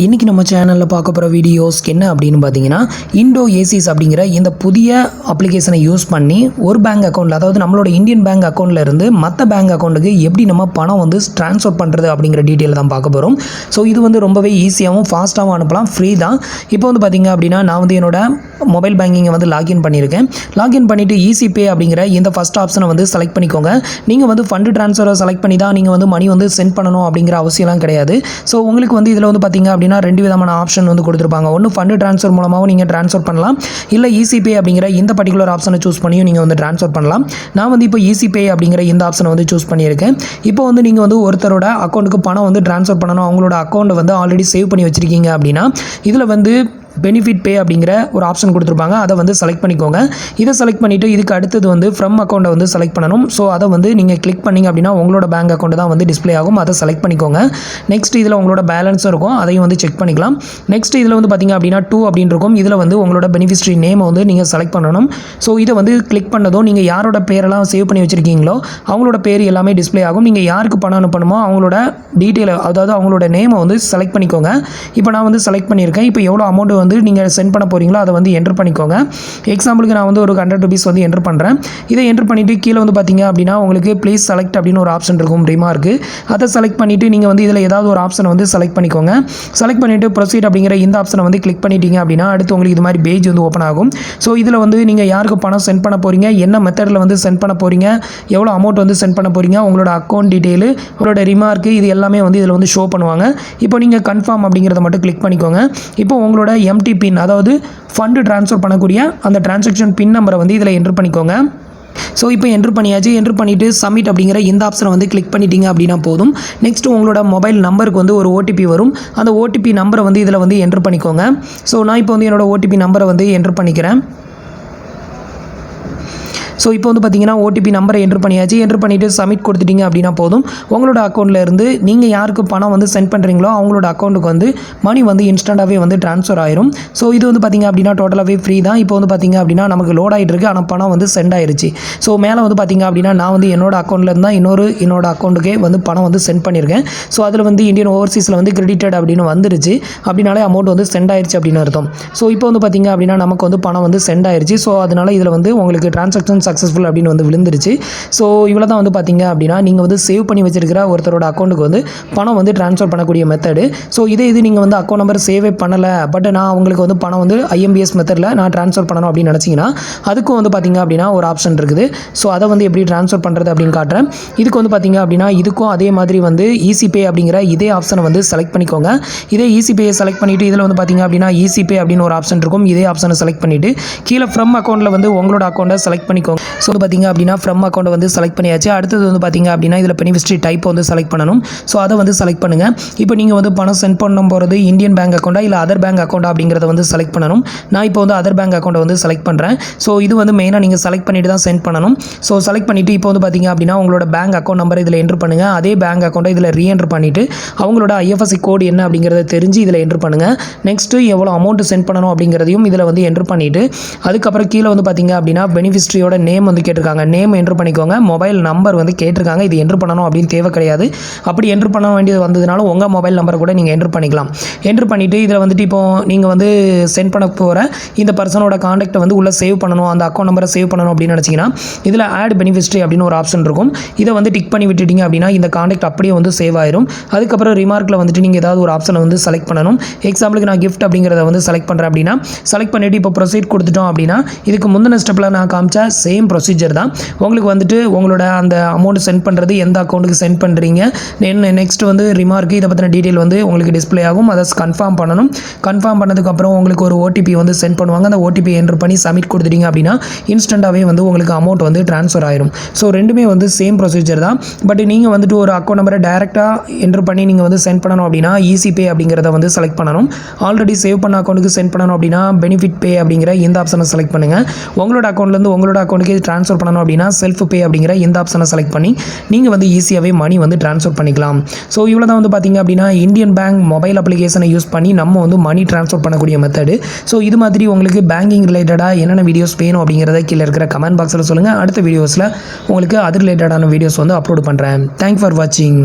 இன்றைக்கி நம்ம சேனலில் பார்க்க போகிற வீடியோஸ் என்ன அப்படின்னு பார்த்தீங்கன்னா, இண்டோ ஏசிஸ் அப்படிங்கிற இந்த புதிய அப்ளிகேஷனை யூஸ் பண்ணி ஒரு பேங்க் அக்கௌண்ட்டில், அதாவது நம்மளோட இந்தியன் பேங்க் அக்கௌண்ட்டில் இருந்து மற்ற பேங்க் அக்கௌண்ட்டுக்கு எப்படி நம்ம பணம் வந்து ட்ரான்ஸ்ஃபர் பண்ணுறது அப்படிங்கிற டீட்டெயில் தான் பார்க்க போகிறோம். ஸோ இது வந்து ரொம்பவே ஈஸியாகவும் ஃபாஸ்ட்டாகவும் அனுப்பலாம், ஃப்ரீ தான். இப்போ வந்து பார்த்திங்க அப்படின்னா, நான் வந்து என்னோட மொபைல் பேங்கிங்கை வந்து லாகின் பண்ணியிருக்கேன். லாகின் பண்ணிவிட்டு ஈஸி பே அப்படிங்கிற இந்த ஃபஸ்ட் ஆப்ஷனை வந்து செலக்ட் பண்ணிக்கோங்க. நீங்கள் வந்து ஃபண்டு ட்ரான்ஸ்ஃபரை செலக்ட் பண்ணி தான் நீங்கள் வந்து மணி வந்து சென்ட் பண்ணணும் அப்படிங்கிற அவசியம்லாம் கிடையாது. ஸோ உங்களுக்கு வந்து இதில் வந்து பார்த்திங்க அப்படின்னா ரெண்டு விதமான ஆப்ஷன் வந்து கொடுத்துருப்பாங்க. ஒன்று ஃபண்டு ட்ரான்ஸ்ஃபர் மூலமாகவும் நீங்கள் ட்ரான்ஸ்ஃபர் பண்ணலாம், இல்லை ஈஸி பே அப்படிங்கிற இந்த பர்டிகுலர் ஆப்ஷனை சூஸ் பண்ணியும் நீங்கள் வந்து ட்ரான்ஸ்ஃபர் பண்ணலாம். நான் வந்து இப்போ ஈஸி பே அப்படிங்கிற இந்த ஆப்ஷனை வந்து சூஸ் பண்ணியிருக்கேன். இப்போ வந்து நீங்கள் வந்து ஒருத்தரோட அக்கௌண்ட்டுக்கு பணம் வந்து ட்ரான்ஸ்ஃபர் பண்ணணும், அவங்களோட அக்கௌண்ட்டை வந்து ஆல்ரெடி சேவ் பண்ணி வச்சுருக்கீங்க அப்படின்னா இதில் வந்து பெனிஃபிட் பே அப்படிங்கிற ஒரு ஆப்ஷன் கொடுத்துருப்பாங்க. அதை வந்து செலக்ட் பண்ணிக்கோங்க. இதை செலக்ட் பண்ணிவிட்டு இதுக்கு அடுத்தது வந்து ஃப்ரம் அக்கௌண்ட்டை வந்து செலக்ட் பண்ணணும். ஸோ அதை வந்து நீங்கள் கிளிக் பண்ணிங்க அப்படின்னா உங்களோட பேங்க் அக்கௌண்ட் தான் வந்து டிஸ்பிளே ஆகும். அதை செலக்ட் பண்ணிக்கோங்க. நெக்ஸ்ட் இதில் உங்களோட பேலன்ஸும் இருக்கும், அதையும் வந்து செக் பண்ணிக்கலாம். நெக்ஸ்ட் இதில் வந்து பார்த்திங்க அப்படின்னா 2 அப்படின்னு இருக்கும். இதில் வந்து உங்களோட பெனிஃபிஷரி நேமை வந்து நீங்கள் செலக்ட் பண்ணணும். ஸோ இதை வந்து கிளிக் பண்ணதும் நீங்கள் யாரோட பேரெல்லாம் சேவ் பண்ணி வச்சுருக்கீங்களோ அவங்களோட பேர் எல்லாமே டிஸ்பிளே ஆகும். நீங்கள் யாருக்கு பணம் அனுப்பணுமோ அவங்களோட டீட்டெயில், அதாவது அவங்களோட நேமை வந்து செலக்ட் பண்ணிக்கோங்க. இப்போ நான் வந்து செலக்ட் பண்ணியிருக்கேன். இப்போ எவ்வளோ அமௌண்ட் வந்து நீங்கள் சென்ட் பண்ண போகிறீங்களோ அதை வந்து என்டர் பண்ணிக்கோங்க. எக்ஸாம்பிளுக்கு நான் வந்து ஒரு 100 ரூபீஸ் வந்து என்டர் பண்ணுறேன். இதை என்டர் பண்ணிவிட்டு கீழே வந்து பார்த்தீங்க அப்படின்னா உங்களுக்கு ப்ளீஸ் செலக்ட் அப்படின்னு ஒரு ஆப்ஷன் இருக்கும், ரிமார்க்கு. அதை செலக்ட் பண்ணிவிட்டு நீங்கள் வந்து இதில் ஏதாவது ஒரு ஆப்ஷனை வந்து செலக்ட் பண்ணிக்கோங்க. செலக்ட் பண்ணிவிட்டு ப்ரொசீட் அப்படிங்கிற இந்த ஆப்ஷனை வந்து கிளிக் பண்ணிட்டீங்க அப்படின்னா அடுத்து உங்களுக்கு இது மாதிரி பேஜ் வந்து ஓப்பன் ஆகும். ஸோ இதில் வந்து நீங்கள் யாருக்கு பணம் சென்ட் பண்ண போகிறீங்க, என்ன மெத்தடில் வந்து சென்ட் பண்ண போகிறீங்க, எவ்வளோ அமௌண்ட் வந்து சென்ட் பண்ண போகிறீங்க, உங்களோட அக்கௌண்ட் டீட்டெயில், உங்களோட ரிமார்க்கு, இது எல்லாமே வந்து இதில் வந்து ஷோ பண்ணுவாங்க. இப்போ நீங்கள் கன்ஃபார்ம் அப்படிங்கிறத மட்டும் கிளிக் பண்ணிக்கோங்க. இப்போ உங்களோட எம்டி பின், அதாவது ஃபண்டு ட்ரான்ஸ்ஃபர் பண்ணக்கூடிய அந்த டிரான்சாக்ஷன் பின் நம்பரை வந்து இதில் என்டர் பண்ணிக்கோங்க. ஸோ இப்போ என்டர் பண்ணியாச்சு. என்டர் பண்ணிவிட்டு சப்மிட் அப்படிங்கிற இந்த ஆப்ஷனை வந்து கிளிக் பண்ணிட்டீங்க அப்படின்னா போதும். நெக்ஸ்ட் உங்களோட மொபைல் நம்பருக்கு வந்து ஒரு ஓடிபி வரும். அந்த ஓடிபி நம்பரை வந்து இதில் வந்து என்டர் பண்ணிக்கோங்க. ஸோ நான் இப்போ வந்து என்னோடய ஓடிபி நம்பரை வந்து என்டர் பண்ணிக்கிறேன். ஸோ இப்போ வந்து பார்த்தீங்கன்னா ஓடிபி நம்பரை என்டர் பண்ணியாச்சு. என்டர் பண்ணிவிட்டு சப்மிட் கொடுத்துட்டீங்க அப்படின்னா போதும். உங்களோட அக்கௌண்ட்டில் இருந்து நீங்கள் யாருக்கு பணம் வந்து சென்ட் பண்ணுறீங்களோ அவங்களோட அக்கௌண்ட்டுக்கு வந்து மணி வந்து இன்ஸ்டண்ட்டாகவே வந்து ட்ரான்ஸ்ஃபர் ஆயிரும். ஸோ இது வந்து பார்த்திங்க அப்படின்னா டோட்டலாகவே ஃப்ரீ தான். இப்போ வந்து பார்த்திங்க அப்படின்னா நமக்கு லோட் ஆகிட்டு இருக்குது, ஆனால் பணம் வந்து சென்ட் ஆயிருச்சு. ஸோ மேலே வந்து பார்த்திங்க அப்படின்னா நான் வந்து என்னோட அக்கௌண்ட்டில் இருந்தால் என்னோட அக்கௌண்ட்டுக்கே வந்து பணம் வந்து சென்ட் பண்ணியிருக்கேன். ஸோ அதில் வந்து இந்தியன் ஓவர்சீஸில் வந்து கிரெடிட்டட் அப்படின்னு வந்துருச்சு. அப்படின்னாலே அமௌண்ட் வந்து சென்ட் ஆயிருச்சு அப்படின்னு அர்த்தம். ஸோ இப்போ வந்து பார்த்திங்க அப்படின்னா நமக்கு வந்து பணம் வந்து சென்ட் ஆயிருச்சு. ஸோ அதனால் இதில் வந்து உங்களுக்கு ட்ரான்சாக்ஷன் சக்ஸஸ்ஃபுல் அப்படின்னு வந்து விழுந்துருச்சு. ஸோ இவ்வளோ தான் வந்து பார்த்தீங்க அப்படின்னா நீங்கள் வந்து சேவ் பண்ணி வச்சிருக்கிற ஒருத்தரோட அக்கௌண்ட்டுக்கு வந்து பணம் வந்து ட்ரான்ஸ்ஃபர் பண்ணக்கூடிய மெத்தடு. ஸோ இது நீங்கள் வந்து அக்கௌண்ட் நம்பர் சேவே பண்ணலை, பட் நான் உங்களுக்கு வந்து பணம் வந்து ஐஎம்பிஎஸ் மெத்தடில் நான் ட்ரான்ஸ்ஃபர் பண்ணணும் அப்படின்னு நினச்சிங்கன்னா அதுக்கும் வந்து பார்த்திங்க அப்படின்னா ஒரு ஆப்ஷன் இருக்குது. ஸோ அதை வந்து எப்படி ட்ரான்ஸ்ஃபர் பண்ணுறது அப்படின்னு காட்டுறேன். இதுக்கு வந்து பார்த்திங்க அப்படின்னா இதுக்கும் அதே மாதிரி வந்து ஈஸி பே அப்படிங்கிற இதே ஆப்ஷனை வந்து செலக்ட் பண்ணிக்கோங்க. இதே ஈஸி பேயை செலக்ட் பண்ணிவிட்டு இதில் வந்து பார்த்திங்க அப்படின்னா ஈஸி பே அப்படின்னு ஒரு ஆப்ஷன் இருக்கும். இதே ஆப்ஷனை செலக்ட் பண்ணிவிட்டு கீழே ஃப்ரம் அக்கௌண்ட்டில் வந்து உங்களோட அக்கௌண்ட்டை செலக்ட் பண்ணிக்கோங்க. ஸோ பார்த்திங்க அப்படின்னா ஃப்ரம் அக்கௌண்ட்டை வந்து செலக்ட் பண்ணியாச்சு. அடுத்தது வந்து பார்த்திங்க அப்படின்னா இதில் பெனிஃபிஷரி டைப் வந்து செலக்ட் பண்ணணும். ஸோ அதை வந்து செலக்ட் பண்ணுங்கள். இப்போ நீங்கள் வந்து பணம் சென்ட் பண்ண போகிறது இந்தியன் பேங்க் அக்கௌண்ட்டா இல்லை அதர் பேங்க் அக்கௌண்ட்டா அப்படிங்கிறத வந்து செலக்ட் பண்ணணும். நான் இப்போ வந்து அதர் பேங்க் அக்கௌண்ட்டை வந்து செலக்ட் பண்ணுறேன். ஸோ இது வந்து மெயினாக நீங்கள் செலக்ட் பண்ணிட்டு தான் சென்ட் பண்ணணும். ஸோ செலக்ட் பண்ணிவிட்டு இப்போ வந்து பார்த்திங்க அப்படின்னா உங்களோட பேங்க் அக்கௌண்ட் நம்பர் இதில் என்ட்ரு பண்ணுங்கள். அதே பேங்க் அக்கௌண்ட்டை இதில் ரீஎன்ட்ரு பண்ணிவிட்டு அவங்களோட ஐஎஃப்எஸ்சி கோடு என்ன அப்படிங்கிறத தெரிஞ்சு இதில் என்ட்ரு பண்ணுங்கள். நெக்ஸ்ட்டு எவ்வளோ அமௌண்ட் சென்ட் பண்ணணும் அப்படிங்கிறதையும் இதில் வந்து என்ட்ரு பண்ணிவிட்டு அதுக்கப்புறம் கீழே வந்து பார்த்திங்க அப்படின்னா பெனிஃபிஷரியோட நேம் வந்து கேட்டிருக்காங்க. நேம் என்ட்ரு பண்ணிக்கோங்க. மொபைல் நம்பர் வந்து கேட்டிருக்காங்க. இது என்ட்ரு பண்ணணும் அப்படின்னு தேவை கிடையாது. அப்படி என்ட்ரு பண்ண வேண்டியது வந்ததுனால உங்கள் மொபைல் நம்பரை கூட நீங்கள் என்ட்ரு பண்ணிக்கலாம். என்ட்ரு பண்ணிவிட்டு இதில் வந்துட்டு இப்போ நீங்கள் வந்து சென்ட் பண்ண போகிற இந்த பர்சனோட காண்டாக்டை வந்து உள்ளே சேவ் பண்ணணும், அந்த அக்கௌண்ட் நம்பரை சேவ் பண்ணணும் அப்படின்னு நினச்சிங்கன்னா இதில் ஆட் பெனிஃபிஷரி அப்படின்னு ஒரு ஆப்ஷன் இருக்கும். இதை வந்து டிக் பண்ணி விட்டுட்டீங்க அப்படின்னா இந்த காண்டாக்ட் அப்படியே வந்து சேவ் ஆயிரும். அதுக்கப்புறம் ரிமார்க்கில் வந்துட்டு நீங்கள் ஏதாவது ஒரு ஆப்ஷனை வந்து செலக்ட் பண்ணணும். எக்ஸாம்பிளுக்கு நான் கிஃப்ட் அப்படிங்கிறத வந்து செலக்ட் பண்ணுறேன் அப்படின்னா செலக்ட் பண்ணிவிட்டு இப்போ ப்ரொசீட் கொடுத்துட்டோம் அப்படின்னா இதுக்கு முந்தின ஸ்டெப்பில் நான் காமிச்ச சேம் ப்ரொசீஜர் தான். உங்களுக்கு வந்துட்டு உங்களோட அந்த அமௌண்ட் சென்ட் பண்ணுறது, எந்த அக்கௌண்ட்டுக்கு சென்ட் பண்ணுறீங்க, நெக்ஸ்ட் வந்து ரிமார்க்கு, இதை பற்றின டீட்டெயில் வந்து உங்களுக்கு டிஸ்பிளே ஆகும். அதை கன்ஃபார்ம் பண்ணணும். கன்ஃபார்ம் பண்ணதுக்கப்புறம் உங்களுக்கு ஒரு ஓடிபி வந்து சென்ட் பண்ணுவாங்க. அந்த ஓடிபி என்ட்ரு பண்ணி சப்மிட் கொடுத்துட்டீங்க அப்படின்னா இன்ஸ்டண்ட்டாகவே வந்து உங்களுக்கு அமௌண்ட் வந்து ட்ரான்ஸ்ஃபர் ஆயிரும். ஸோ ரெண்டுமே வந்து சேம் ப்ரொசீஜர் தான். பட் நீங்கள் வந்துட்டு ஒரு அக்கௌண்ட் நம்பரை டேரெக்டாக என்ட்ரு பண்ணி நீங்கள் வந்து சென்ட் பண்ணணும் அப்படின்னா ஈஸி பே அப்படிங்கிறத வந்து செலக்ட் பண்ணணும். ஆல்ரெடி சேவ் பண்ண அக்கௌண்ட்டுக்கு சென்ட் பண்ணணும் அப்படின்னா பெனிஃபிட் பே அப்படிங்கிற இந்த ஆப்ஷனை செலக்ட் பண்ணுங்கள். உங்களோட அக்கௌண்ட்லேருந்து உங்களோட அக்கௌண்ட்டுக்கு உங்களுக்கு ட்ரான்ஸ்ஃபர் பண்ணணும் அப்படின்னா செல்ஃப் பே அப்படிங்கிற இந்த ஆப்ஷனை செலக்ட் பண்ணி நீங்கள் வந்து ஈஸியாகவே மணி வந்து ட்ரான்ஸ்ஃபர் பண்ணிக்கலாம். ஸோ இவ்வளோ தான் வந்து பார்த்திங்க அப்படின்னா இந்தியன் பேங்க் மொபைல் அப்ளிகேஷனை யூஸ் பண்ணி நம்ம வந்து மணி ட்ரான்ஸ்ஃபர் பண்ணக்கூடிய மெத்தடு. ஸோ இது மாதிரி உங்களுக்கு பேங்கிங் ரிலேட்டடாக என்னென்ன வீடியோஸ் வேணும் அப்படிங்கிறத கீழே இருக்கிற கமெண்ட் பாக்ஸில் சொல்லுங்கள். அடுத்த வீடியோஸில் உங்களுக்கு அது ரிலேட்டடான வீடியோஸ் வந்து அப்லோட் பண்ணுறேன். தேங்க்ஸ் ஃபார் வாட்சிங்.